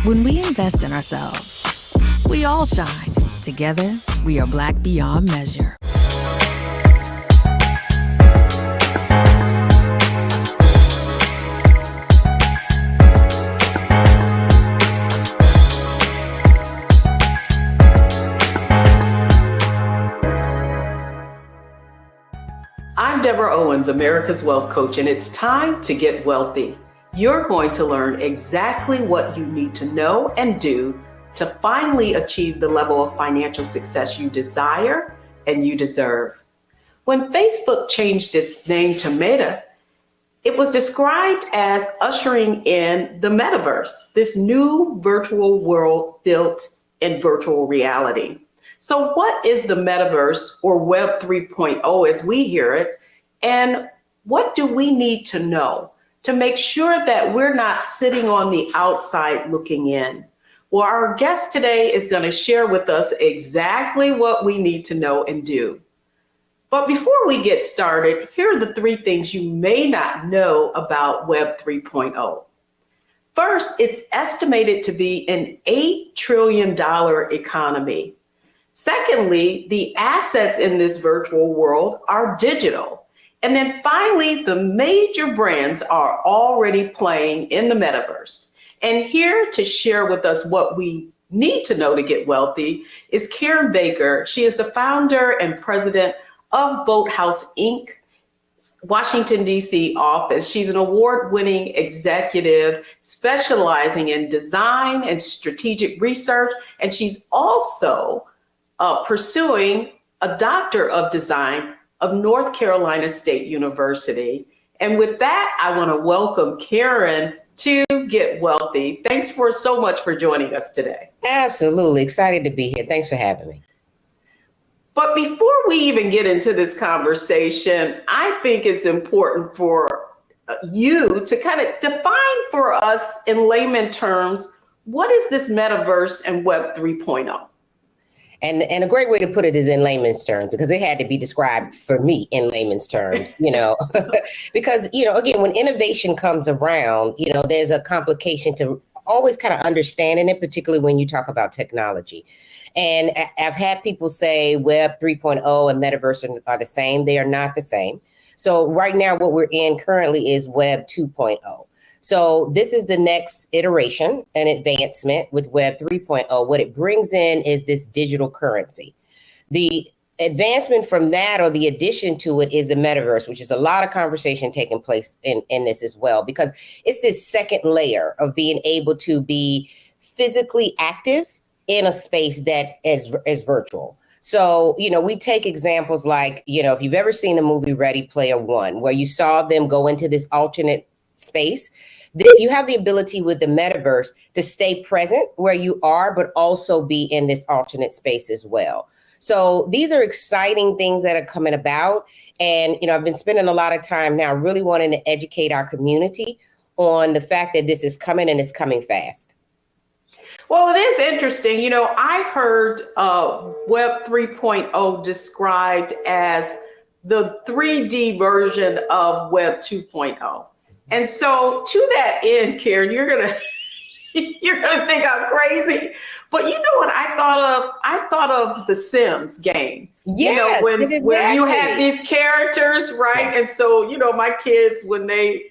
When we invest in ourselves, we all shine. Together, we are Black beyond measure. I'm Deborah Owens, America's Wealth Coach, and it's time to get wealthy. You're going to learn exactly what you need to know and do to finally achieve the level of financial success you desire and you deserve. When Facebook changed its name to Meta, it was described as ushering in the Metaverse, this new virtual world built in virtual reality. So what is the Metaverse, or Web 3.0 as we hear it, and what do we need to know to make sure that we're not sitting on the outside looking in? Well, our guest today is going to share with us exactly what we need to know and do. But before we get started, here are the 3 things you may not know about Web 3.0. First, it's estimated to be an $8 trillion economy. Secondly, the assets in this virtual world are digital. And then finally, the major brands are already playing in the metaverse. And here to share with us what we need to know to get wealthy is Karen Baker. She is the founder and president of Boathouse Inc., Washington, D.C. office. She's an award-winning executive specializing in design and strategic research. And she's also pursuing a Doctor of Design of North Carolina State University. And with that, I want to welcome Karen to Get Wealthy. Thanks so much for joining us today. Absolutely. Excited to be here. Thanks for having me. But before we even get into this conversation, I think it's important for you to kind of define for us in layman terms, what is this Metaverse and Web 3.0? And a great way to put it is in layman's terms, because it had to be described for me in layman's terms, because, again, when innovation comes around, there's a complication to always kind of understanding it, particularly when you talk about technology. And I've had people say Web 3.0 and Metaverse are the same. They are not the same. So right now, what we're in currently is Web 2.0. So this is the next iteration and advancement with Web 3.0. What it brings in is this digital currency. The advancement from that, or the addition to it, is the metaverse, which is a lot of conversation taking place in this as well, because it's this second layer of being able to be physically active in a space that is virtual. So, we take examples like, if you've ever seen the movie Ready Player One, where you saw them go into this alternate space, you have the ability with the metaverse to stay present where you are, but also be in this alternate space as well. So these are exciting things that are coming about. And, I've been spending a lot of time now really wanting to educate our community on the fact that this is coming, and it's coming fast. Well, it is interesting. I heard Web 3.0 described as the 3D version of Web 2.0. And so to that end, Karen, you're going you're going to think I'm crazy. But you know what I thought of? I thought of the Sims game. Yes, when you exactly. had these characters, right? Yeah. And so, my kids, when they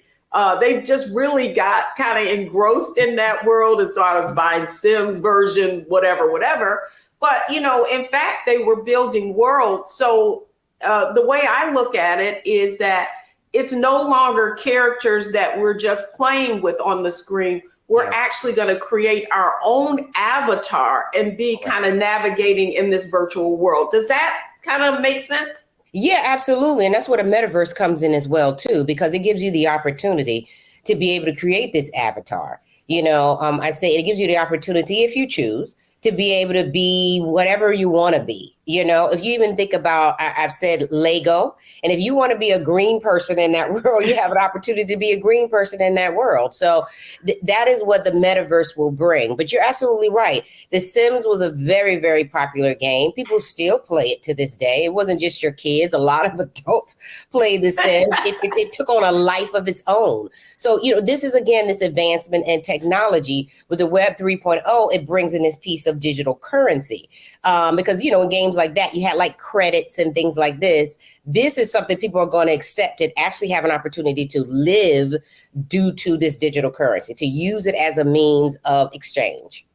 just really got kind of engrossed in that world. And so I was buying Sims version, whatever. But, in fact, they were building worlds. So the way I look at it is that it's no longer characters that we're just playing with on the screen. We're actually going to create our own avatar and be kind of navigating in this virtual world. Does that kind of make sense? Yeah, absolutely. And that's where the metaverse comes in as well, too, because it gives you the opportunity to be able to create this avatar. I say it gives you the opportunity, if you choose, to be able to be whatever you want to be. If you even think about, I've said Lego, and if you want to be a green person in that world, you have an opportunity to be a green person in that world. So that is what the metaverse will bring. But you're absolutely right. The Sims was a very, very popular game. People still play it to this day. It wasn't just your kids. A lot of adults play the Sims. It took on a life of its own. So, this is, again, this advancement in technology with the Web 3.0. It brings in this piece of digital currency. Because, in games like that, you had like credits and things like this. This is something people are going to accept and actually have an opportunity to live due to this digital currency, to use it as a means of exchange.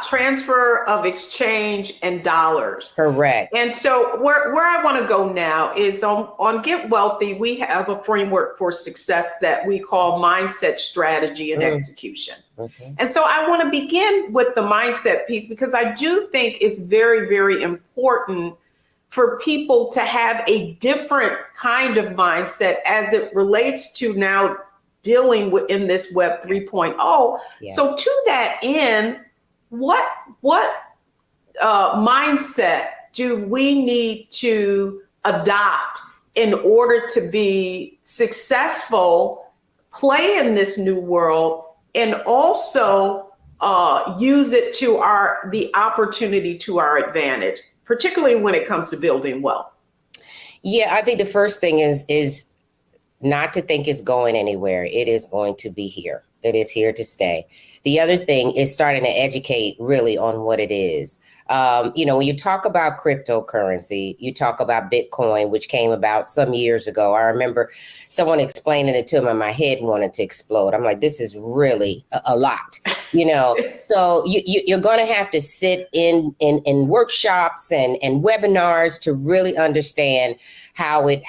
Transfer of exchange and dollars. Correct. And so where I want to go now is on Get Wealthy, we have a framework for success that we call mindset, strategy, and execution. Mm-hmm. And so I want to begin with the mindset piece because I do think it's very, very important for people to have a different kind of mindset as it relates to now dealing with in this Web 3.0. Yeah. So to that end, what mindset do we need to adopt in order to be successful, play in this new world, and also use it to the opportunity to our advantage, particularly when it comes to building wealth? Yeah, I think the first thing is not to think it's going anywhere. It is going to be here. It is here to stay. The other thing is starting to educate really on what it is. When you talk about cryptocurrency, you talk about Bitcoin, which came about some years ago. I remember someone explaining it to me and my head wanted to explode. I'm like, this is really a lot, So you're going to have to sit in workshops and webinars to really understand how it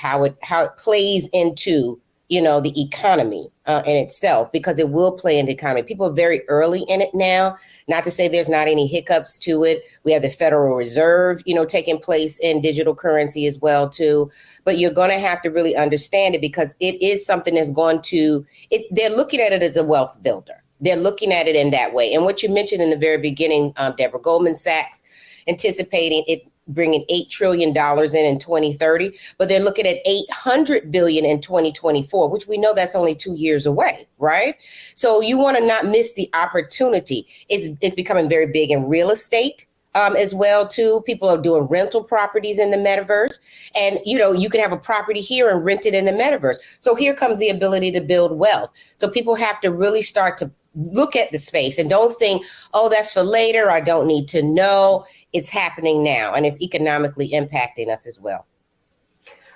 plays into the economy in itself, because it will play in the economy. People are very early in it now. Not to say there's not any hiccups to it. We have the Federal Reserve, taking place in digital currency as well, too. But you're going to have to really understand it because it is something that's they're looking at it as a wealth builder. They're looking at it in that way. And what you mentioned in the very beginning, Deborah, Goldman Sachs anticipating it bringing $8 trillion in 2030, but they're looking at $800 billion in 2024, which we know that's only 2 years away, right? So you want to not miss the opportunity. It's becoming very big in real estate as well, too. People are doing rental properties in the metaverse, and you can have a property here and rent it in the metaverse. So here comes the ability to build wealth. So people have to really start to look at the space and don't think, oh, that's for later. I don't need to know. It's happening now, and it's economically impacting us as well.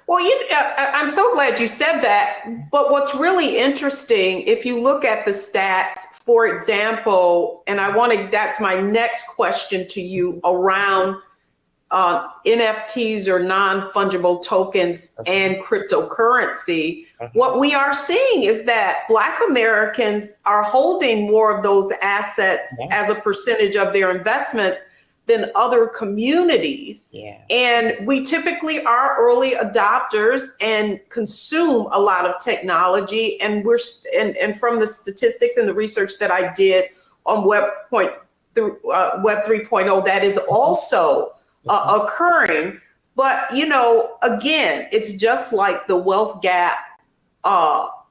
Well, I'm so glad you said that. But what's really interesting, if you look at the stats, for example, and that's my next question to you around NFTs or non-fungible tokens and cryptocurrency. What we are seeing is that Black Americans are holding more of those assets as a percentage of their investments than other communities. Yeah. And we typically are early adopters and consume a lot of technology. And and from the statistics and the research that I did on Web 3.0, that is also occurring. But, again, it's just like the wealth gap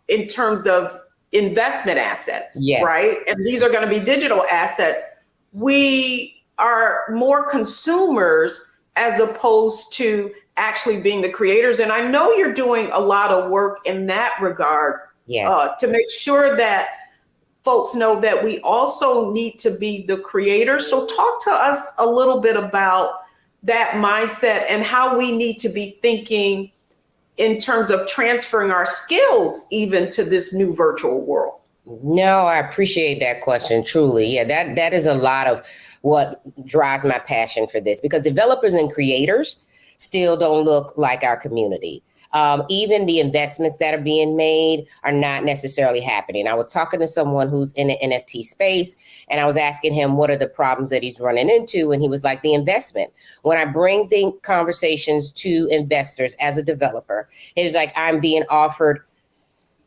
in terms of investment assets, right? And these are going to be digital assets. We are more consumers as opposed to actually being the creators. And I know you're doing a lot of work in that regard to make sure that folks know that we also need to be the creators. So talk to us a little bit about that mindset and how we need to be thinking in terms of transferring our skills even to this new virtual world. No, I appreciate that question, truly. Yeah, that is a lot of what drives my passion for this, because developers and creators still don't look like our community. Even the investments that are being made are not necessarily happening. I was talking to someone who's in the NFT space, and I was asking him what are the problems that he's running into, and he was like, the investment. When I bring the conversations to investors as a developer, he was like, I'm being offered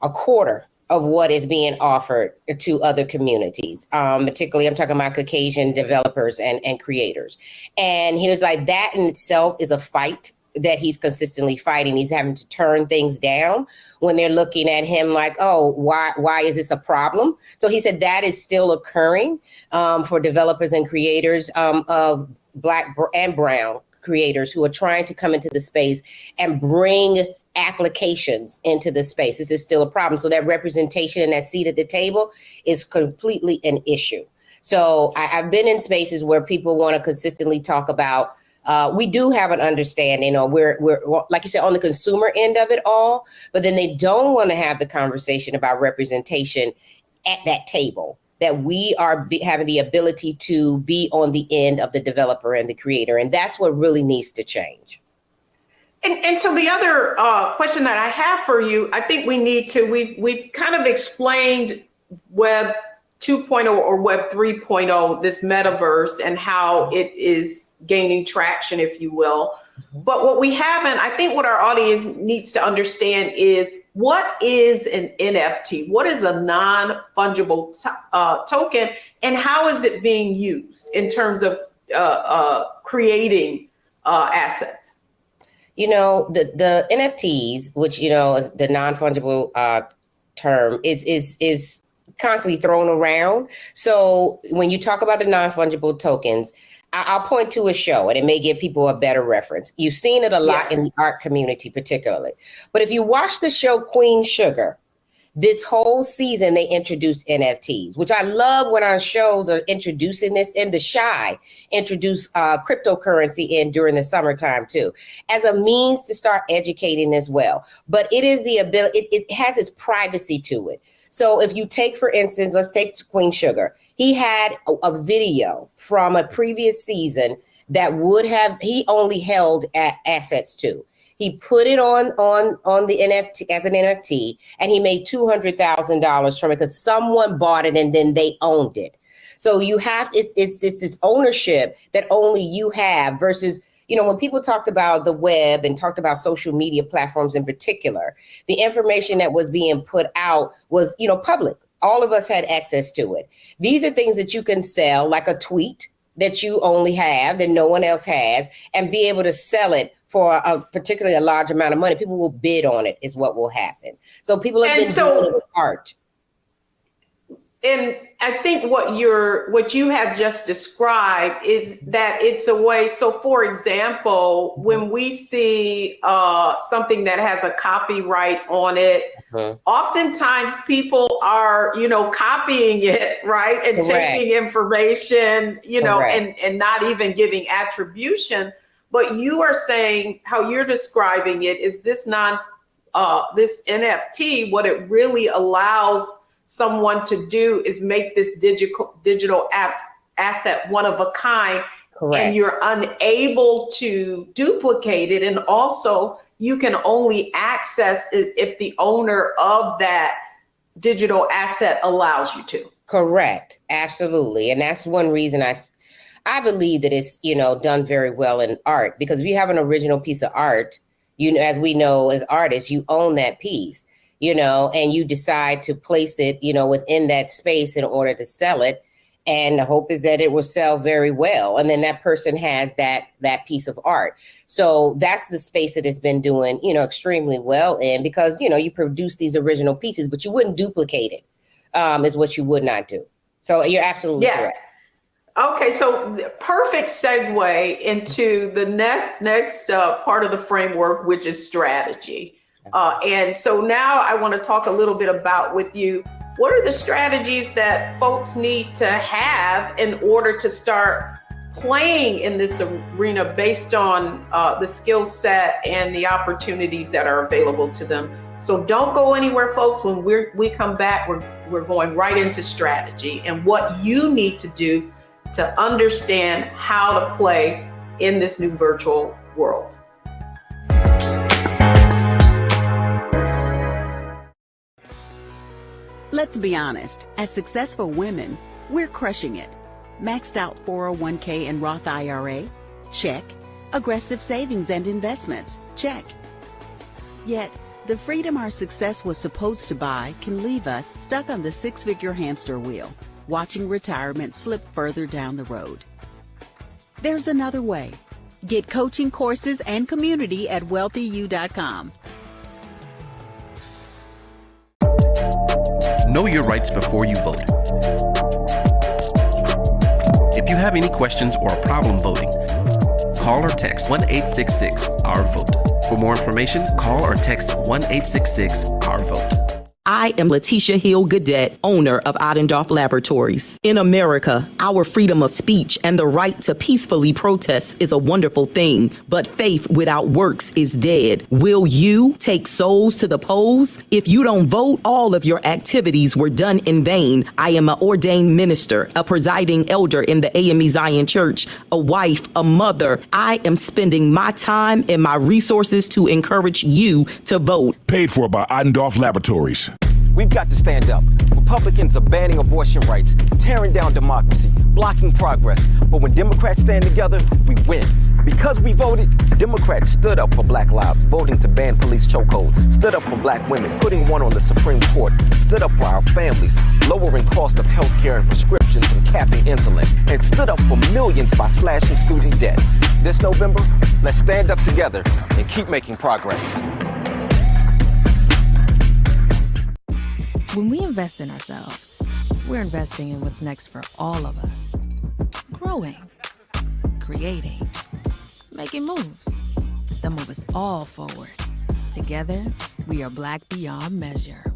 a quarter of what is being offered to other communities. Particularly, I'm talking about Caucasian developers and creators. And he was like, that in itself is a fight that he's consistently fighting. He's having to turn things down when they're looking at him like, oh, why is this a problem? So he said that is still occurring for developers and creators of Black and brown creators who are trying to come into the space and bring applications into the space. This is still a problem. So that representation and that seat at the table is completely an issue. So I've been in spaces where people want to consistently talk about, we do have an understanding, or we're like you said, on the consumer end of it all, but then they don't want to have the conversation about representation at that table, that we are having the ability to be on the end of the developer and the creator. And that's what really needs to change. And so the other question that I have for you, I think we need to, we've kind of explained Web 2.0 or Web 3.0, this metaverse, and how it is gaining traction, if you will. Mm-hmm. But what we haven't, I think what our audience needs to understand is, what is an NFT? What is a non-fungible token? And how is it being used in terms of creating assets? You know, the NFTs, which, you know, the non-fungible term is constantly thrown around. So when you talk about the non-fungible tokens, I'll point to a show, and it may give people a better reference. You've seen it a lot Yes. in the art community particularly. But if you watch the show Queen Sugar, this whole season they introduced NFTs, which I love when our shows are introducing this. In The Shy introduce cryptocurrency in during the summertime too, as a means to start educating as well. But it is the ability, it has its privacy to it. So if you take, for instance, let's take Queen Sugar. He had a video from a previous season that he only held assets to. He put it on the NFT as an NFT, and he made $200,000 from it because someone bought it and then they owned it. So you have, it's this ownership that only you have versus, you know, when people talked about the web and talked about social media platforms in particular, the information that was being put out was, you know, public. All of us had access to it. These are things that you can sell, like a tweet that you only have, that no one else has, and be able to sell it for particularly a large amount of money. People will bid on it, is what will happen. So people have been doing it with art. And I think what you have just described is that it's a way. So for example, when we see something that has a copyright on it, oftentimes people are, you know, copying it, right? And Correct. taking information, you know, Correct. and not even giving attribution. But you are saying, how you're describing it is this this NFT, what it really allows someone to do is make this digital asset one of a kind. Correct. And you're unable to duplicate it. And also you can only access it if the owner of that digital asset allows you to. Correct. Absolutely. And that's one reason I believe that it's, you know, done very well in art, because if you have an original piece of art, you know, as we know, as artists, you own that piece, you know, and you decide to place it, you know, within that space in order to sell it. And the hope is that it will sell very well. And then that person has that piece of art. So that's the space that it's been doing, you know, extremely well in, because, you know, you produce these original pieces, but you wouldn't duplicate it, is what you would not do. So you're absolutely correct. Okay, so perfect segue into the next part of the framework, which is strategy. And so now I want to talk a little bit about with you, what are the strategies that folks need to have in order to start playing in this arena based on the skill set and the opportunities that are available to them? So don't go anywhere, folks. When we come back, we're going right into strategy and what you need to do to understand how to play in this new virtual world. Let's be honest, as successful women, we're crushing it. Maxed out 401k and Roth IRA? Check. Aggressive savings and investments? Check. Yet, the freedom our success was supposed to buy can leave us stuck on the six-figure hamster wheel, watching retirement slip further down the road. There's another way. Get coaching courses and community at wealthyu.com. Know your rights before you vote. If you have any questions or a problem voting, call or text 1-866-OUR-VOTE. For more information, call or text 1-866-OUR-VOTE. I am Letitia Hill Gadet, owner of Ottendorf Laboratories. In America, our freedom of speech and the right to peacefully protest is a wonderful thing, but faith without works is dead. Will you take souls to the polls? If you don't vote, all of your activities were done in vain. I am an ordained minister, a presiding elder in the AME Zion Church, a wife, a mother. I am spending my time and my resources to encourage you to vote. Paid for by Ottendorf Laboratories. We've got to stand up. Republicans are banning abortion rights, tearing down democracy, blocking progress. But when Democrats stand together, we win. Because we voted, Democrats stood up for Black lives, voting to ban police chokeholds, stood up for Black women, putting one on the Supreme Court, stood up for our families, lowering cost of health care and prescriptions and capping insulin, and stood up for millions by slashing student debt. This November, let's stand up together and keep making progress. When we invest in ourselves, we're investing in what's next for all of us. Growing, creating, making moves that move us all forward. Together, we are Black beyond measure.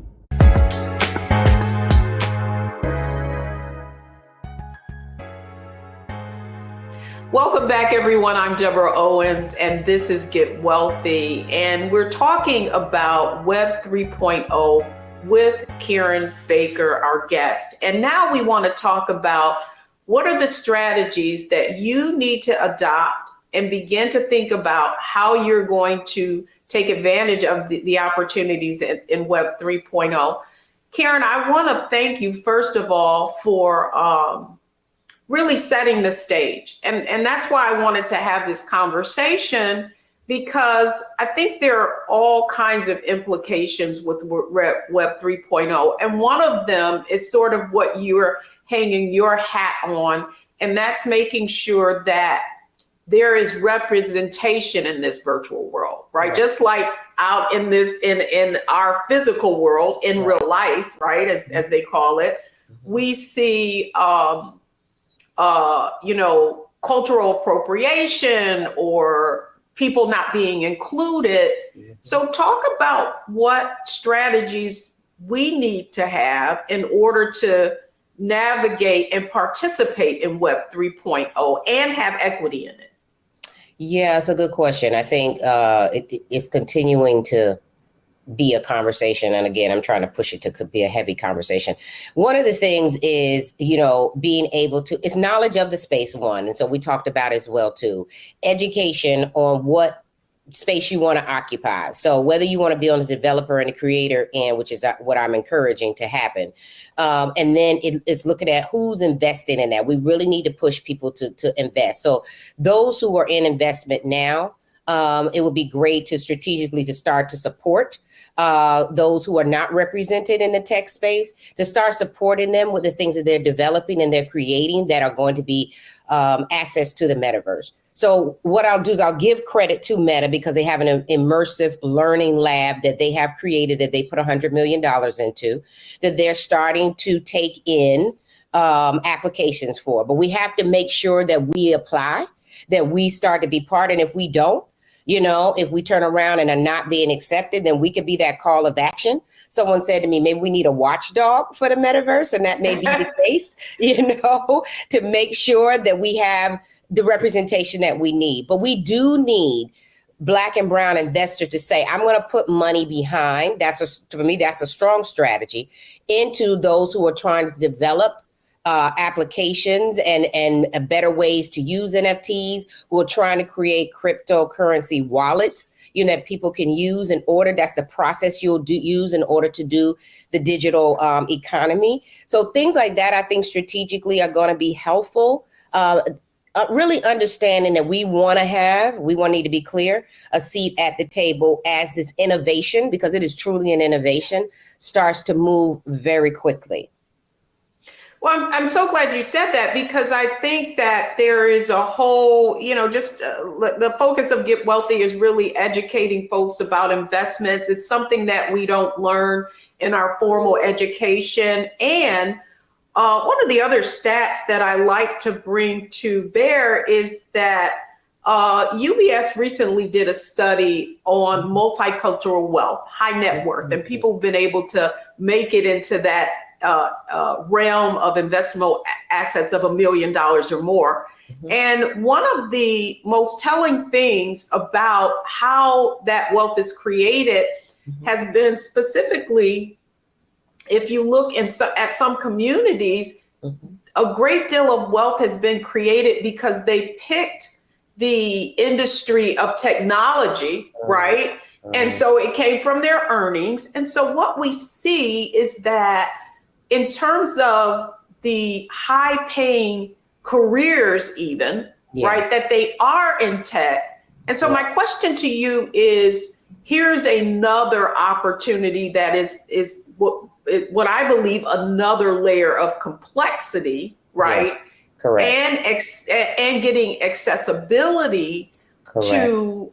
Welcome back, everyone. I'm Deborah Owens, and this is Get Wealthy. And we're talking about Web 3.0 with Karen Baker, our guest. And now we want to talk about what are the strategies that you need to adopt and begin to think about how you're going to take advantage of the opportunities in Web 3.0. Karen, I want to thank you, first of all, for really setting the stage. And that's why I wanted to have this conversation, because I think there are all kinds of implications with Web 3.0. And one of them is sort of what you're hanging your hat on, and that's making sure that there is representation in this virtual world, right? Just like out in this, in our physical world, in real life, right, as they call it, we see, cultural appropriation or people not being included. So talk about what strategies we need to have in order to navigate and participate in Web 3.0 and have equity in it. Yeah, it's a good question. I think it's continuing to be a conversation. And again, I'm trying to push it to be a heavy conversation. One of the things is, being able to, it's knowledge of the space, one. And so we talked about as well, too, education on what space you want to occupy. So whether you want to be on the developer and the creator end, which is what I'm encouraging to happen. And then it's looking at who's investing in that. We really need to push people to invest. So those who are in investment now, it would be great to strategically to start to support those who are not represented in the tech space, to start supporting them with the things that they're developing and they're creating that are going to be access to the metaverse. So what I'll do is I'll give credit to Meta because they have an immersive learning lab that they have created that they put $100 million into, that they're starting to take in applications for. But we have to make sure that we apply, that we start to be part. And if we don't, You know, if we turn around and are not being accepted, then we could be that call of action. Someone said to me, maybe we need a watchdog for the metaverse, and that may be the case, to make sure that we have the representation that we need. But we do need Black and brown investors to say, I'm going to put money behind, for me, that's a strong strategy, into those who are trying to develop applications and better ways to use NFTs, who are trying to create cryptocurrency wallets, that people can use that's the process you'll use in order to do the digital economy. So things like that, I think strategically are going to be helpful. Really understanding that we need to be clear, a seat at the table as this innovation, because it is truly an innovation, starts to move very quickly. Well, I'm so glad you said that, because I think that there is a whole, the focus of Get Wealthy is really educating folks about investments. It's something that we don't learn in our formal education. And one of the other stats that I like to bring to bear is that UBS recently did a study on multicultural wealth, high net worth, and people have been able to make it into that realm of investable assets of $1 million or more. Mm-hmm. And one of the most telling things about how that wealth is created has been specifically, if you look at some communities, a great deal of wealth has been created because they picked the industry of technology, right? And so it came from their earnings. And so what we see is that in terms of the high paying careers even, right, that they are in tech. And so my question to you is, here's another opportunity that is what I believe another layer of complexity, right? Correct. And getting accessibility to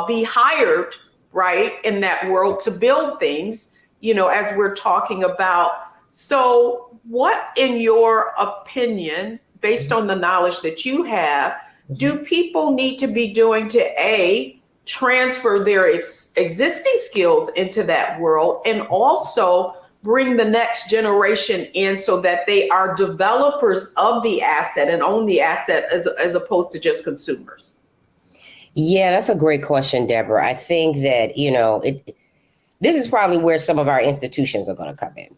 be hired, right, in that world to build things, as we're talking about. So what, in your opinion, based on the knowledge that you have, do people need to be doing to transfer their existing skills into that world, and also bring the next generation in so that they are developers of the asset and own the asset as opposed to just consumers? Yeah, that's a great question, Deborah. I think that, this is probably where some of our institutions are going to come in,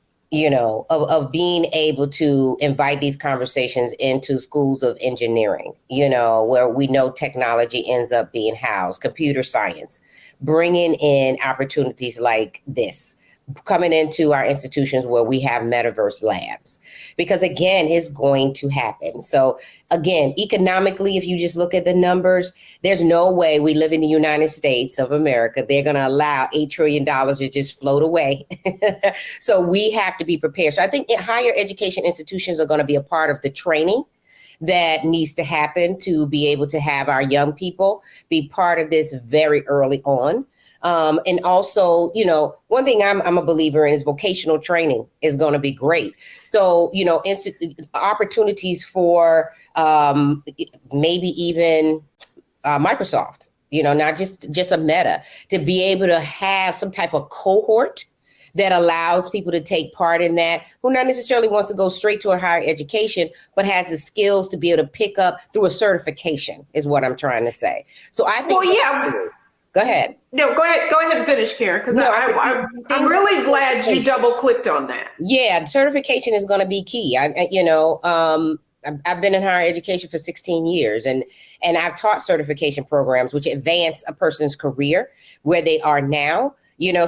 of being able to invite these conversations into schools of engineering, where we know technology ends up being housed, computer science, bringing in opportunities like this, coming into our institutions where we have metaverse labs, because again, it's going to happen. So again, economically, if you just look at the numbers, there's no way we live in the United States of America, they're going to allow $8 trillion to just float away. So we have to be prepared. So I think higher education institutions are going to be a part of the training that needs to happen to be able to have our young people be part of this very early on. And also, one thing I'm a believer in is vocational training is going to be great. So, opportunities for maybe even Microsoft, not just a Meta, to be able to have some type of cohort that allows people to take part in that, who not necessarily wants to go straight to a higher education, but has the skills to be able to pick up through a certification, is what I'm trying to say. So I think. Well, yeah. Go ahead. No, go ahead and finish, Karen, because I'm really glad you double clicked on that. Yeah, certification is going to be key. I've been in higher education for 16 years, and I've taught certification programs which advance a person's career where they are now.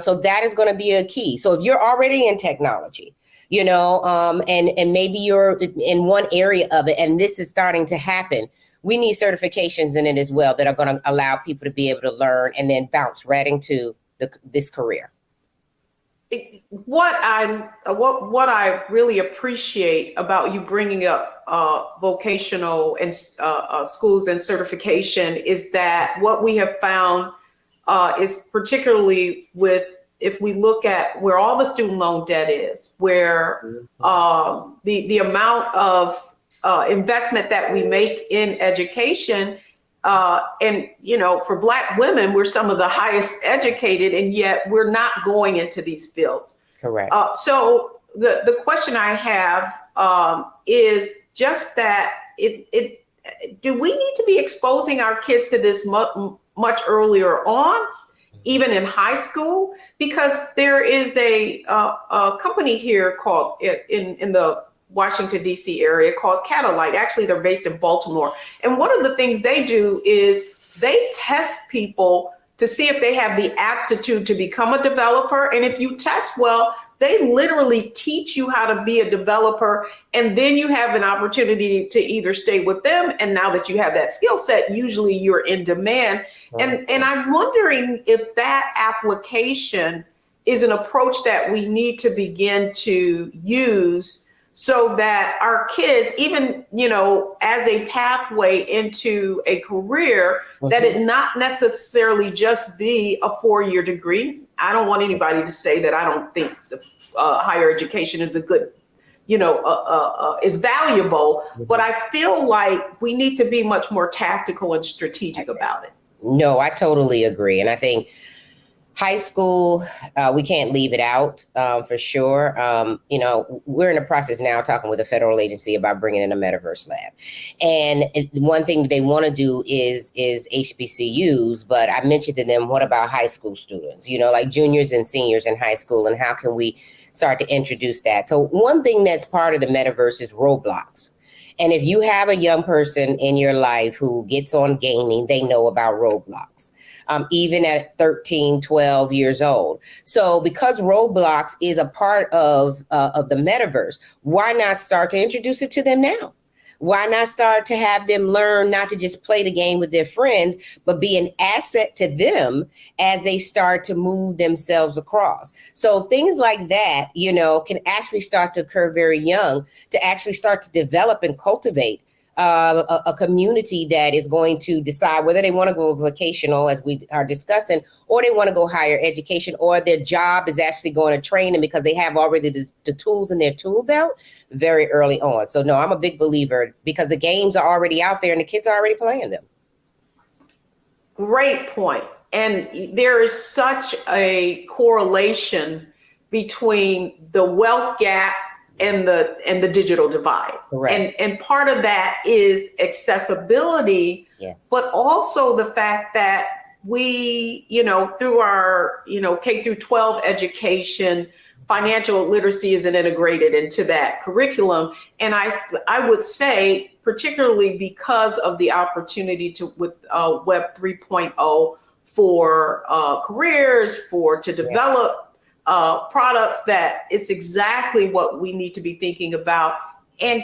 So that is going to be a key. So if you're already in technology, and maybe you're in one area of it, and this is starting to happen, we need certifications in it as well that are going to allow people to be able to learn and then bounce right into this career. What I really appreciate about you bringing up vocational and schools and certification is that what we have found is, particularly if we look at where all the student loan debt is, where the amount of investment that we make in education And, for Black women, we're some of the highest educated, and yet we're not going into these fields. Correct. So the question I have is just that do we need to be exposing our kids to this much earlier on, even in high school? Because there is a company here called in the Washington, D.C. area called Catalyte. Actually, they're based in Baltimore. And one of the things they do is they test people to see if they have the aptitude to become a developer. And if you test well, they literally teach you how to be a developer. And then you have an opportunity to either stay with them. And now that you have that skill set, usually you're in demand. And I'm wondering if that application is an approach that we need to begin to use so that our kids, even, as a pathway into a career, that it not necessarily just be a 4-year degree. I don't want anybody to say that I don't think the higher education is a good, is valuable, but I feel like we need to be much more tactical and strategic about it. No, I totally agree. And I think high school, we can't leave it out for sure. We're in the process now talking with a federal agency about bringing in a Metaverse lab. And one thing that they want to do is HBCUs, but I mentioned to them, what about high school students, like juniors and seniors in high school, and how can we start to introduce that? So one thing that's part of the Metaverse is Roblox. And if you have a young person in your life who gets on gaming, they know about Roblox. Even at 13, 12 years old. So because Roblox is a part of the metaverse, why not start to introduce it to them now? Why not start to have them learn not to just play the game with their friends, but be an asset to them as they start to move themselves across? So things like that, can actually start to occur very young, to actually start to develop and cultivate a community that is going to decide whether they want to go vocational, as we are discussing, or they want to go higher education, or their job is actually going to train them because they have already the tools in their tool belt very early on. So no, I'm a big believer because the games are already out there and the kids are already playing them. Great point. And there is such a correlation between the wealth gap and the digital divide. Correct. And part of that is accessibility, yes, but also the fact that we, through our, K through 12 education, financial literacy isn't integrated into that curriculum. And I would say, particularly because of the opportunity with Web 3.0 for careers, to develop products, that it's exactly what we need to be thinking about. And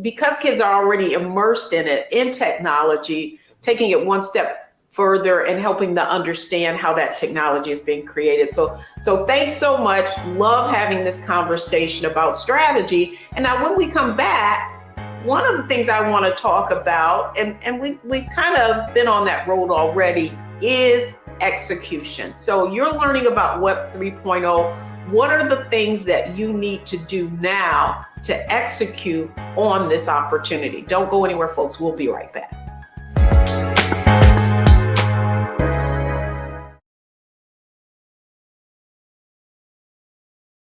because kids are already immersed in technology, taking it one step further and helping them understand how that technology is being created. So thanks so much. Love having this conversation about strategy. And now when we come back, one of the things I want to talk about, and we've kind of been on that road already, is execution. So you're learning about Web 3.0. What are the things that you need to do now to execute on this opportunity? Don't go anywhere, folks. We'll be right back.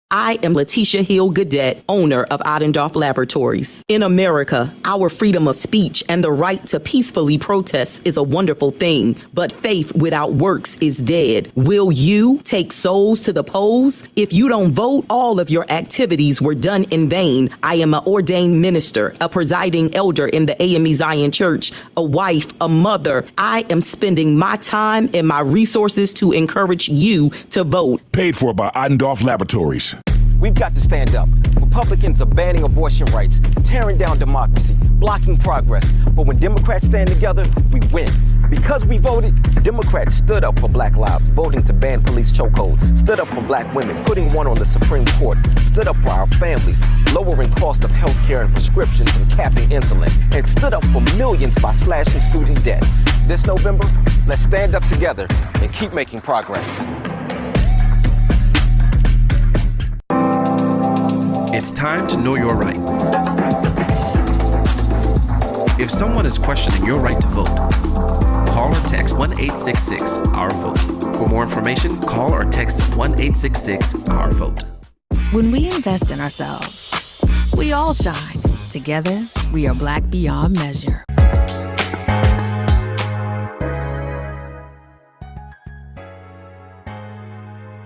I am Letitia Hill Gadet, owner of Adendorf Laboratories. In America, our freedom of speech and the right to peacefully protest is a wonderful thing, but faith without works is dead. Will you take souls to the polls? If you don't vote, all of your activities were done in vain. I am an ordained minister, a presiding elder in the AME Zion Church, a wife, a mother. I am spending my time and my resources to encourage you to vote. Paid for by Adendorf Laboratories. We've got to stand up. Republicans are banning abortion rights, tearing down democracy, blocking progress. But when Democrats stand together, we win. Because we voted, Democrats stood up for Black lives, voting to ban police chokeholds, stood up for Black women, putting one on the Supreme Court, stood up for our families, lowering cost of health care and prescriptions and capping insulin, and stood up for millions by slashing student debt. This November, let's stand up together and keep making progress. It's time to know your rights. If someone is questioning your right to vote, call or text 1-866-OUR-VOTE. For more information, call or text 1-866-OUR-VOTE. When we invest in ourselves, we all shine. Together, we are Black beyond measure.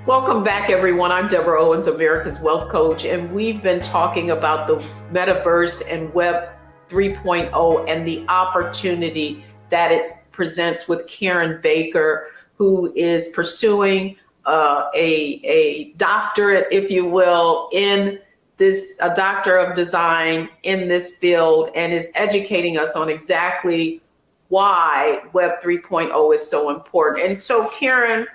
Welcome back, everyone. I'm Deborah Owens, America's Wealth Coach, and we've been talking about the Metaverse and Web 3.0 and the opportunity that it presents with Karen Baker, who is pursuing a doctorate, if you will, in this, a doctor of design in this field, and is educating us on exactly why Web 3.0 is so important. And so, Karen,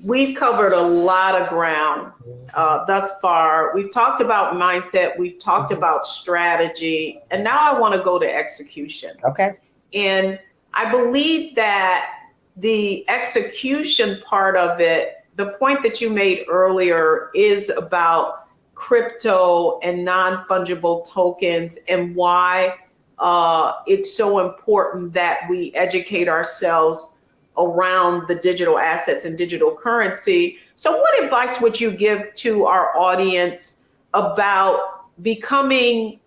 we've covered a lot of ground thus far. We've talked about mindset, we've talked about strategy, and now I want to go to execution. Okay. And I believe that the execution part of it, the point that you made earlier, is about crypto and non-fungible tokens and why it's so important that we educate ourselves around the digital assets and digital currency. So what advice would you give to our audience about becoming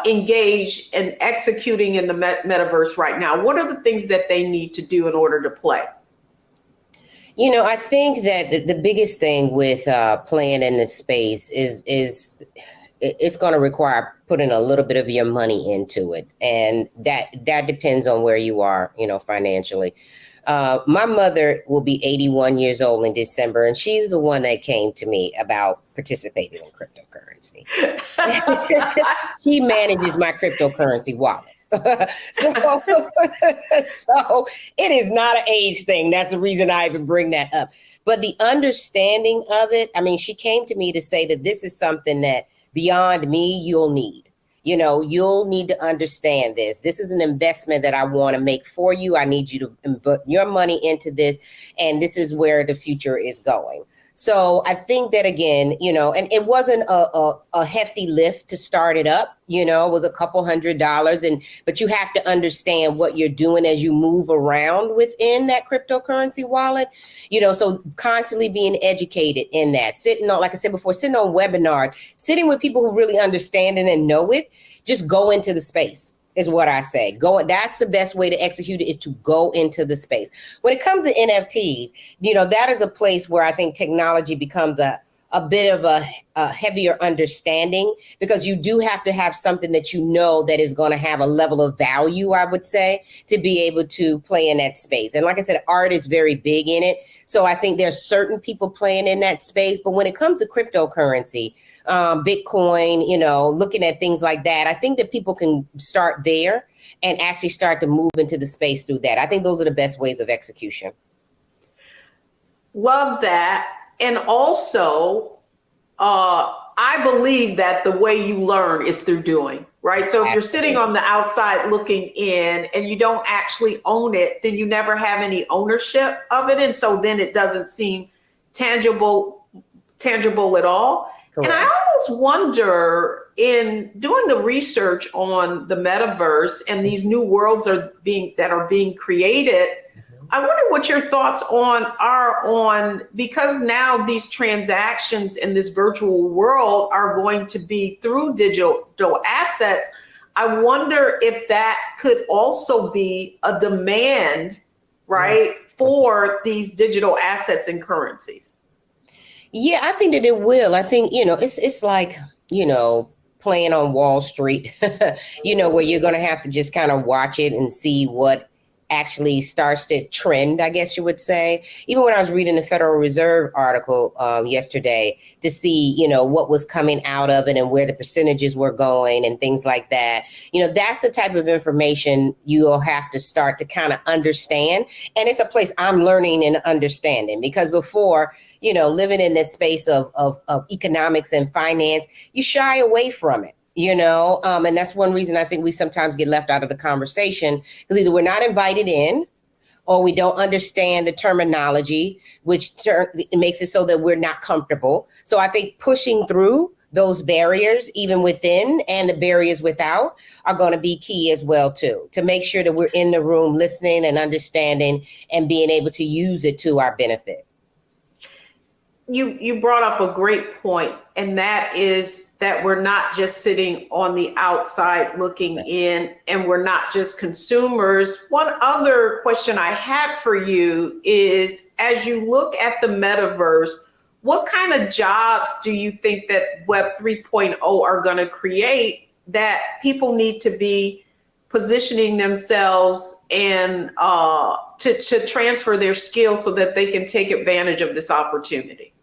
engaged and executing in the metaverse right now? What are the things that they need to do in order to play? You know, I think that the biggest thing with playing in this space is it's going to require putting a little bit of your money into it. And that depends on where you are, you know, financially. My mother will be 81 years old in December, and she's the one that came to me about participating in cryptocurrency. She manages my cryptocurrency wallet. So it is not an age thing. That's the reason I even bring that up. But the understanding of it, I mean, she came to me to say that this is something that beyond me, you'll need. You know, you'll need to understand this. This is an investment that I want to make for you. I need you to put your money into this, and this is where the future is going. So I think that, again, you know, and it wasn't a hefty lift to start it up. You know, it was a couple $100s, but you have to understand what you're doing as you move around within that cryptocurrency wallet. You know, so constantly being educated in that, sitting on, like I said before, sitting on webinars, sitting with people who really understand it and know it. Just go into the space is what I say. That's the best way to execute it, is to go into the space. When it comes to NFTs, you know, that is a place where I think technology becomes a bit of a heavier understanding, because you do have to have something that you know that is going to have a level of value, I would say, to be able to play in that space. And like I said, art is very big in it. So I think there's certain people playing in that space. But when it comes to cryptocurrency, Bitcoin, you know, looking at things like that, I think that people can start there and actually start to move into the space through that. I think those are the best ways of execution. Love that. And also, I believe that the way you learn is through doing, right? So if you're sitting on the outside looking in and you don't actually own it, then you never have any ownership of it. And so then it doesn't seem tangible at all. Correct. And I almost wonder, in doing the research on the metaverse and these new worlds that are being created, I wonder what your thoughts are because now these transactions in this virtual world are going to be through digital assets. I wonder if that could also be a demand, right, for these digital assets and currencies. Yeah, I think that it will. I think, you know, it's like, you know, playing on Wall Street, you know, where you're going to have to just kind of watch it and see what actually starts to trend, I guess you would say. Even when I was reading the Federal Reserve article yesterday to see, you know, what was coming out of it and where the percentages were going and things like that, you know, that's the type of information you'll have to start to kind of understand. And it's a place I'm learning and understanding, because before, you know, living in this space of economics and finance, you shy away from it. You know, and that's one reason I think we sometimes get left out of the conversation, because either we're not invited in or we don't understand the terminology, which makes it so that we're not comfortable. So I think pushing through those barriers, even within and the barriers without, are going to be key as well, too, to make sure that we're in the room listening and understanding and being able to use it to our benefit. You brought up a great point, and that is that we're not just sitting on the outside looking in, and we're not just consumers. One other question I had for you is, as you look at the metaverse, what kind of jobs do you think that Web 3.0 are going to create that people need to be positioning themselves and to transfer their skills so that they can take advantage of this opportunity?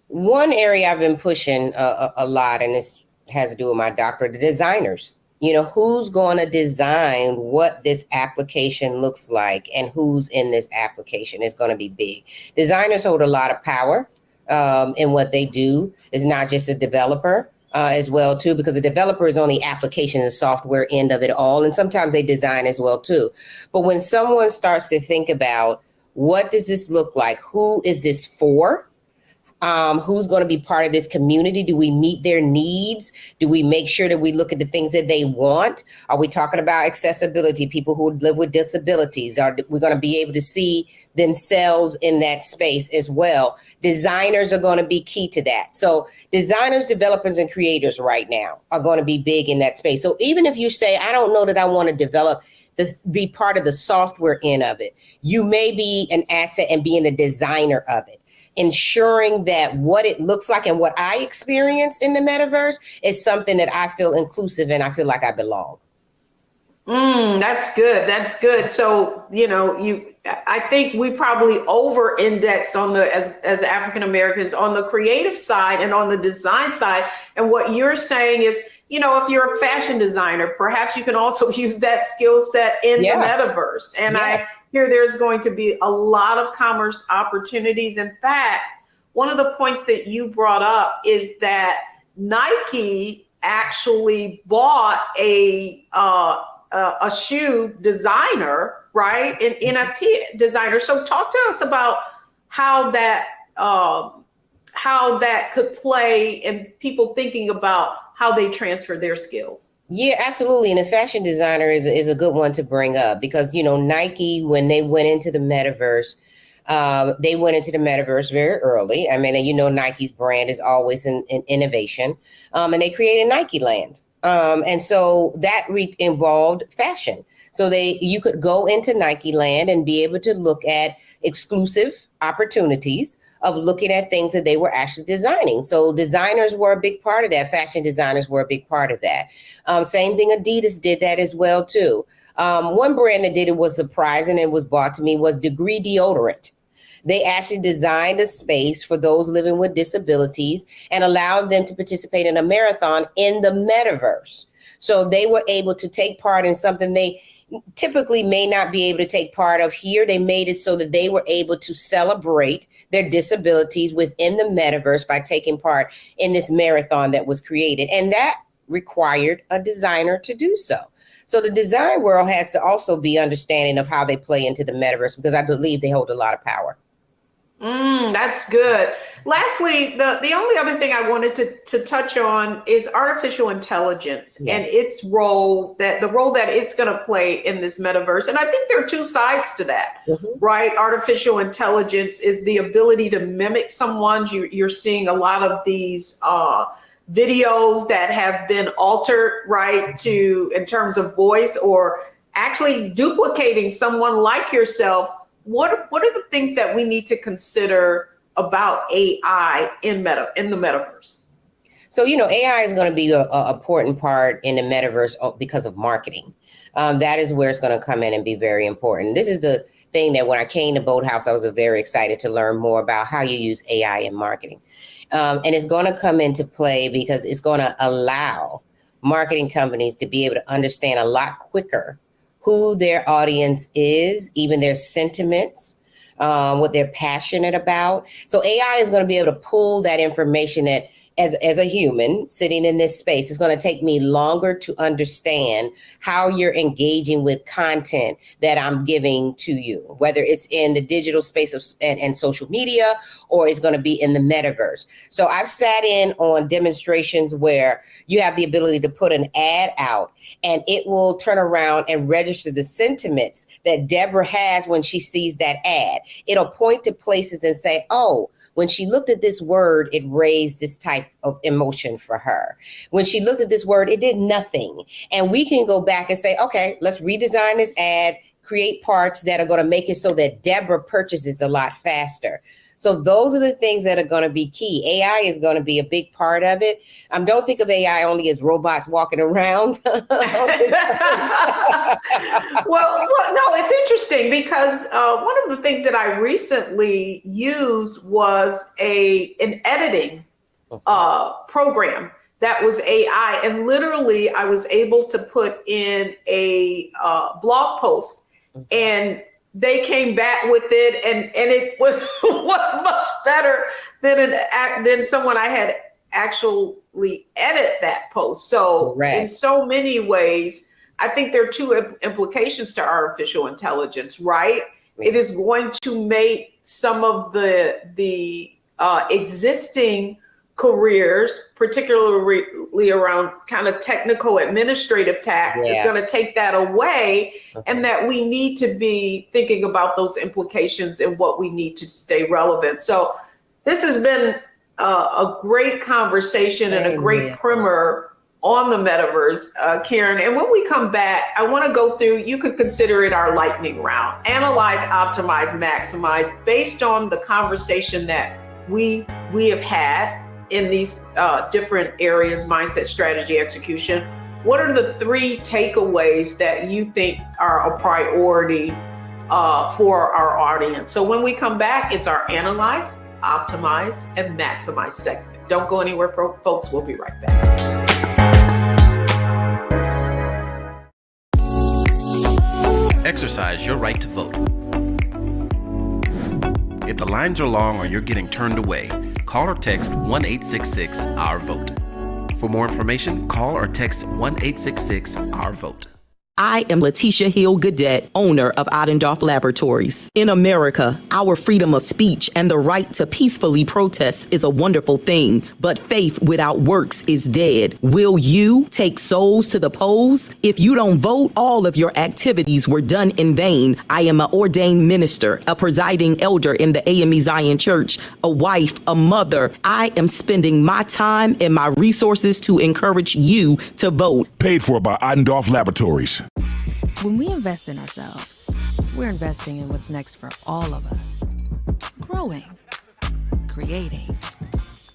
One area I've been pushing a lot, and this has to do with my doctorate, the designers. You know, who's going to design what this application looks like and who's in this application is going to be big. Designers hold a lot of power in what they do. It's not just a developer as well, too, because the developer is on the application and software end of it all. And sometimes they design as well, too. But when someone starts to think about what does this look like? Who is this for? Who's going to be part of this community? Do we meet their needs? Do we make sure that we look at the things that they want? Are we talking about accessibility, people who live with disabilities? Are we going to be able to see themselves in that space as well? Designers are going to be key to that. So designers, developers, and creators right now are going to be big in that space. So even if you say, I don't know that I want to develop, be part of the software end of it, you may be an asset and being a designer of it, ensuring that what it looks like and what I experience in the metaverse is something that I feel inclusive and I feel like I belong. That's good. That's good. So, you know, I think we probably over-index on as African Americans on the creative side and on the design side. And what you're saying is, you know, if you're a fashion designer, perhaps you can also use that skill set in the metaverse. And I hear there's going to be a lot of commerce opportunities. In fact, one of the points that you brought up is that Nike actually bought a shoe designer, right? An NFT designer. So talk to us about how that could play in people thinking about how they transfer their skills. Yeah, absolutely. And a fashion designer is a good one to bring up because, you know, Nike, when they went into the metaverse, very early. I mean, you know, Nike's brand is always in innovation, and they created Nike Land. And so that involved fashion. So you could go into Nike Land and be able to look at exclusive opportunities of looking at things that they were actually designing. So designers were a big part of that. Fashion designers were a big part of that. Same thing, Adidas did that as well, too. One brand that did it was surprising and was bought to me was Degree Deodorant. They actually designed a space for those living with disabilities and allowed them to participate in a marathon in the metaverse. So they were able to take part in something they typically may not be able to take part of here. They made it so that they were able to celebrate their disabilities within the metaverse by taking part in this marathon that was created. And that required a designer to do so. So the design world has to also be understanding of how they play into the metaverse because I believe they hold a lot of power. That's good. Lastly, the only other thing I wanted to touch on is artificial intelligence and its role, the role that it's going to play in this metaverse. And I think there are two sides to that, right? Artificial intelligence is the ability to mimic someone. You're seeing a lot of these videos that have been altered, right, in terms of voice or actually duplicating someone like yourself. What are the things that we need to consider about AI in the metaverse? So, you know, AI is going to be an important part in the metaverse because of marketing. That is where it's going to come in and be very important. This is the thing that when I came to Boathouse, I was very excited to learn more about how you use AI in marketing. And it's going to come into play because it's going to allow marketing companies to be able to understand a lot quicker who their audience is, even their sentiments, what they're passionate about. So AI is going to be able to pull that information as a human sitting in this space, it's going to take me longer to understand how you're engaging with content that I'm giving to you, whether it's in the digital space of and social media, or it's going to be in the metaverse. So I've sat in on demonstrations where you have the ability to put an ad out and it will turn around and register the sentiments that Deborah has when she sees that ad. It'll point to places and say, oh, when she looked at this word, it raised this type of emotion for her. When she looked at this word, it did nothing. And we can go back and say, okay, let's redesign this ad, create parts that are going to make it so that Deborah purchases a lot faster. So those are the things that are going to be key. AI is going to be a big part of it. Don't think of AI only as robots walking around. Well, no, it's interesting because one of the things that I recently used was an editing program that was AI. And literally, I was able to put in a blog post and they came back with it, and it was much better than someone I had actually edit that post. So in so many ways, I think there are two implications to artificial intelligence, right? It is going to make some of the existing careers, particularly around kind of technical administrative tasks, it's going to take that away, and that we need to be thinking about those implications and what we need to stay relevant. So this has been a great conversation and a great primer on the metaverse, Karen. And when we come back, I want to go through, you could consider it our lightning round, analyze, optimize, maximize, based on the conversation that we have had in these different areas, mindset, strategy, execution. What are the 3 takeaways that you think are a priority for our audience? So when we come back, it's our analyze, optimize, and maximize segment. Don't go anywhere, folks. We'll be right back. Exercise your right to vote. If the lines are long or you're getting turned away, call or text 1-866-OUR-VOTE. For more information, call or text 1-866-OUR-VOTE. I am Letitia Hill Gadet, owner of Adendorf Laboratories. In America, our freedom of speech and the right to peacefully protest is a wonderful thing, but faith without works is dead. Will you take souls to the polls? If you don't vote, all of your activities were done in vain. I am an ordained minister, a presiding elder in the AME Zion Church, a wife, a mother. I am spending my time and my resources to encourage you to vote. Paid for by Adendorf Laboratories. When we invest in ourselves, we're investing in what's next for all of us. Growing, creating,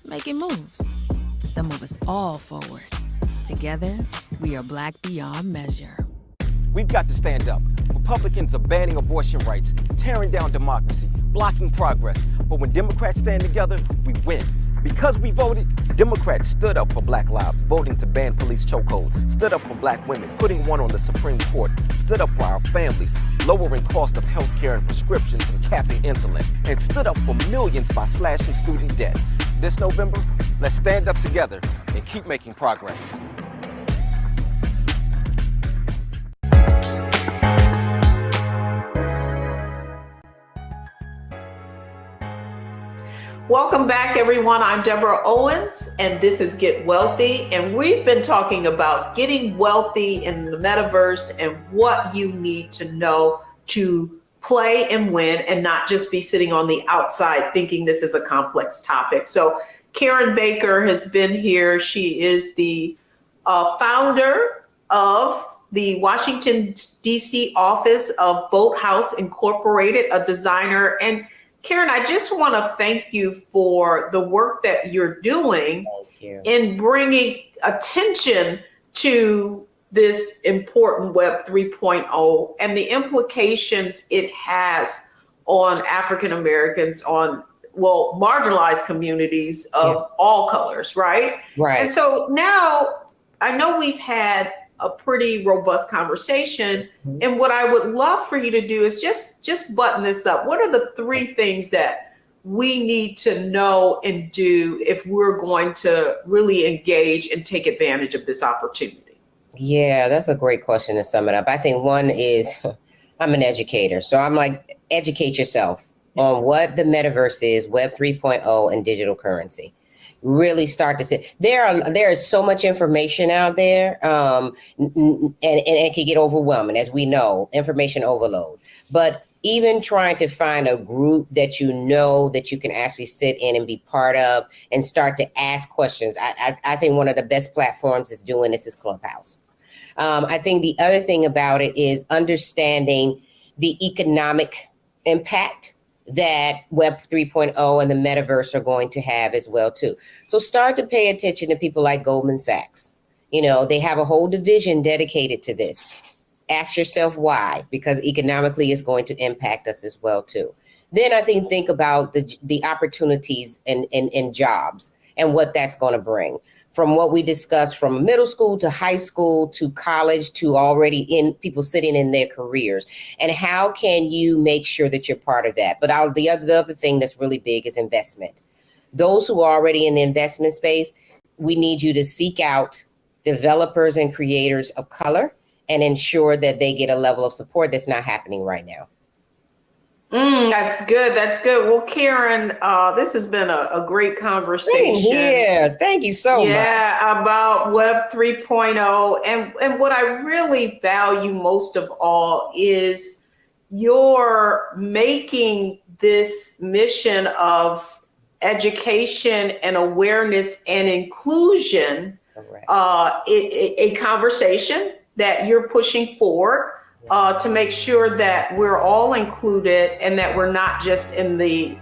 making moves that move us all forward. Together, we are Black beyond measure. We've got to stand up. Republicans are banning abortion rights, tearing down democracy, blocking progress. But when Democrats stand together, we win. Because we voted, Democrats stood up for Black lives, voting to ban police chokeholds, stood up for Black women, putting one on the Supreme Court, stood up for our families, lowering cost of health care and prescriptions and capping insulin, and stood up for millions by slashing student debt. This November, let's stand up together and keep making progress. Welcome back, everyone. I'm Deborah Owens, and this is Get Wealthy. And we've been talking about getting wealthy in the metaverse and what you need to know to play and win and not just be sitting on the outside thinking this is a complex topic. So Karen Baker has been here. She is the founder of the Washington, D.C. office of Boathouse Incorporated, a designer. And Karen, I just want to thank you for the work that you're doing in bringing attention to this important Web 3.0 and the implications it has on African Americans, on, well, marginalized communities of all colors, right? Right. And so now I know we've had a pretty robust conversation. And what I would love for you to do is just button this up. What are the 3 things that we need to know and do if we're going to really engage and take advantage of this opportunity? Yeah, that's a great question to sum it up. I think one is, I'm an educator, so I'm like, educate yourself on what the metaverse is, Web 3.0, and digital currency. Really start to see. There is so much information out there, and it can get overwhelming, as we know, information overload. But even trying to find a group that you know that you can actually sit in and be part of and start to ask questions. I think one of the best platforms is doing this is Clubhouse. I think the other thing about it is understanding the economic impact that Web 3.0 and the metaverse are going to have as well too. So start to pay attention to people like Goldman Sachs. You know, they have a whole division dedicated to this. Ask yourself why, because economically it's going to impact us as well too. Then I think about the opportunities and jobs and what that's going to bring. From what we discussed, from middle school to high school to college to already in people sitting in their careers, and how can you make sure that you're part of that? But the other thing that's really big is investment. Those who are already in the investment space, we need you to seek out developers and creators of color and ensure that they get a level of support that's not happening right now. That's good. That's good. Well, Karen, this has been a great conversation. Yeah, thank you so much. Yeah, about Web 3.0. And what I really value most of all is your making this mission of education and awareness and inclusion a conversation that you're pushing forward. To make sure that we're all included and that we're not just on the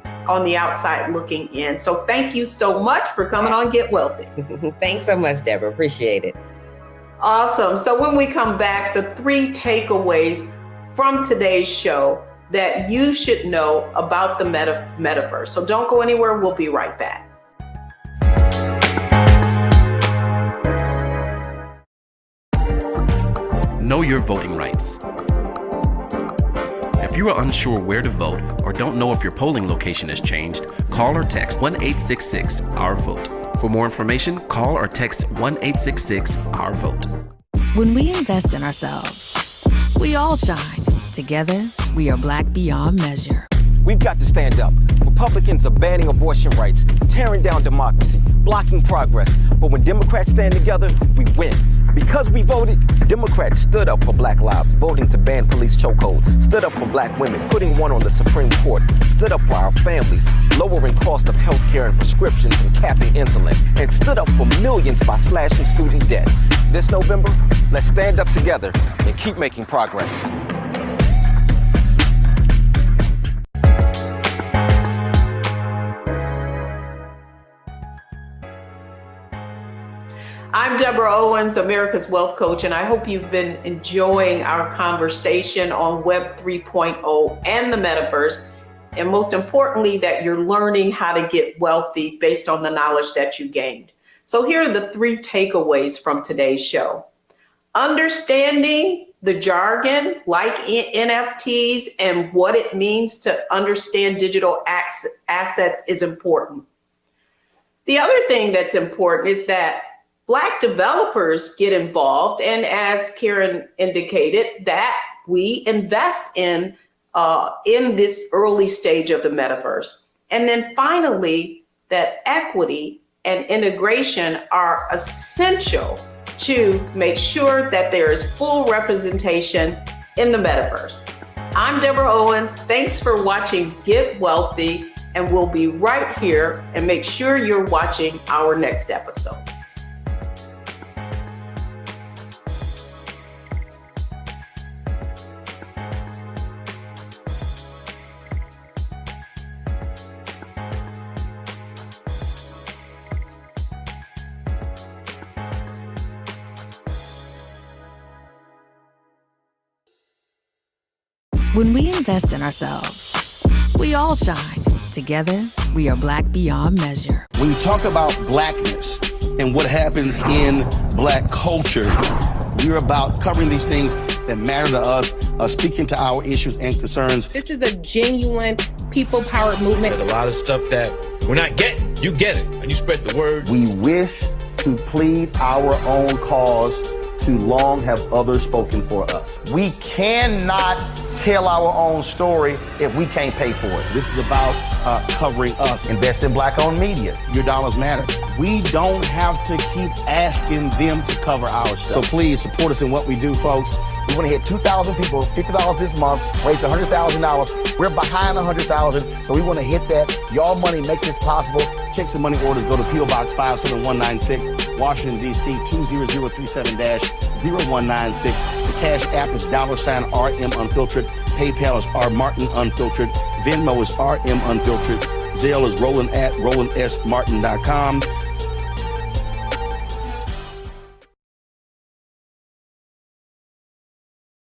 outside looking in. So thank you so much for coming on Get Wealthy. Thanks so much, Deborah. Appreciate it. Awesome. So when we come back, the 3 takeaways from today's show that you should know about the metaverse. So don't go anywhere. We'll be right back. Know your voting rights. If you are unsure where to vote or don't know if your polling location has changed, call or text 1-866-OUR-VOTE. For more information, call or text 1-866-OUR-VOTE. When we invest in ourselves, we all shine. Together, we are Black beyond measure. We've got to stand up. Republicans are banning abortion rights, tearing down democracy, blocking progress. But when Democrats stand together, we win. Because we voted, Democrats stood up for Black lives, voting to ban police chokeholds, stood up for Black women, putting one on the Supreme Court, stood up for our families, lowering cost of health care and prescriptions and capping insulin, and stood up for millions by slashing student debt. This November, let's stand up together and keep making progress. I'm Deborah Owens, America's Wealth Coach, and I hope you've been enjoying our conversation on Web 3.0 and the metaverse, and most importantly, that you're learning how to get wealthy based on the knowledge that you gained. So here are the 3 takeaways from today's show. Understanding the jargon like NFTs and what it means to understand digital assets is important. The other thing that's important is that Black developers get involved, and as Karen indicated, that we invest in this early stage of the metaverse. And then finally, that equity and integration are essential to make sure that there is full representation in the metaverse. I'm Deborah Owens. Thanks for watching Get Wealthy, and we'll be right here, and make sure you're watching our next episode. When we invest in ourselves, we all shine. Together, we are Black beyond measure. When you talk about Blackness and what happens in Black culture, we're about covering these things that matter to us, speaking to our issues and concerns. This is a genuine people-powered movement. There's a lot of stuff that we're not getting. You get it, and you spread the word. We wish to plead our own cause. Too long have others spoken for us. We cannot tell our own story if we can't pay for it. This is about covering us. Invest in Black-owned media. Your dollars matter. We don't have to keep asking them to cover our stuff. So please support us in what we do, folks. We want to hit 2,000 people, $50 this month, raise $100,000. We're behind 100,000, so we want to hit that. Y'all money makes this possible. Checks and money orders go to P.O. Box 57196, Washington, D.C. 20037-0196. The Cash App is $RM Unfiltered. PayPal is R Martin Unfiltered. Venmo is RM Unfiltered. Zelle is Roland@RolandSMartin.com.